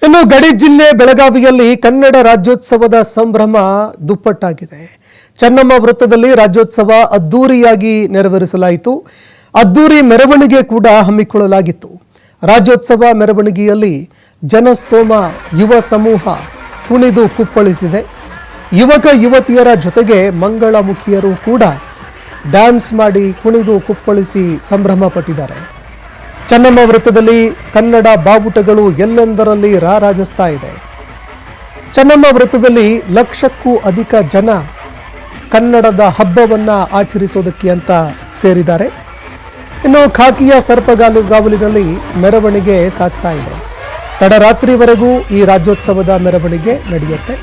ಇನ್ನು ಗಡಿ ಜಿಲ್ಲೆ ಬೆಳಗಾವಿಯಲ್ಲಿ ಕನ್ನಡ ರಾಜ್ಯೋತ್ಸವದ ಸಂಭ್ರಮ ದುಪ್ಪಟ್ಟಾಗಿದೆ. ಚೆನ್ನಮ್ಮ ವೃತ್ತದಲ್ಲಿ ರಾಜ್ಯೋತ್ಸವ ಅದ್ದೂರಿಯಾಗಿ ನೆರವೇರಿಸಲಾಯಿತು. ಅದ್ದೂರಿ ಮೆರವಣಿಗೆ ಕೂಡ ಹಮ್ಮಿಕೊಳ್ಳಲಾಗಿತ್ತು. ರಾಜ್ಯೋತ್ಸವ ಮೆರವಣಿಗೆಯಲ್ಲಿ ಜನಸ್ತೋಮ ಯುವ ಸಮೂಹ ಕುಣಿದು ಕುಪ್ಪಳಿಸಿದೆ. ಯುವಕ ಯುವತಿಯರ ಜೊತೆಗೆ ಮಂಗಳಮುಖಿಯರು ಕೂಡ ಡ್ಯಾನ್ಸ್ ಮಾಡಿ ಕುಣಿದು ಕುಪ್ಪಳಿಸಿ ಸಂಭ್ರಮ ಪಟ್ಟಿದ್ದಾರೆ. ಚೆನ್ನಮ್ಮ ವೃತ್ತದಲ್ಲಿ ಕನ್ನಡ ಬಾವುಟಗಳು ಎಲ್ಲೆಂದರಲ್ಲಿ ರಾರಾಜಿಸ್ತಾ ಇದೆ. ಚೆನ್ನಮ್ಮ ವೃತ್ತದಲ್ಲಿ ಲಕ್ಷಕ್ಕೂ ಅಧಿಕ ಜನ ಕನ್ನಡದ ಹಬ್ಬವನ್ನು ಆಚರಿಸೋದಕ್ಕೆ ಅಂತ ಸೇರಿದ್ದಾರೆ. ಇನ್ನು ಖಾಕಿಯ ಸರ್ಪಗಾವಲಿನಲ್ಲಿ ಮೆರವಣಿಗೆ ಸಾಗ್ತಾ ಇದೆ. ತಡರಾತ್ರಿವರೆಗೂ ಈ ರಾಜ್ಯೋತ್ಸವದ ಮೆರವಣಿಗೆ ನಡೆಯುತ್ತೆ.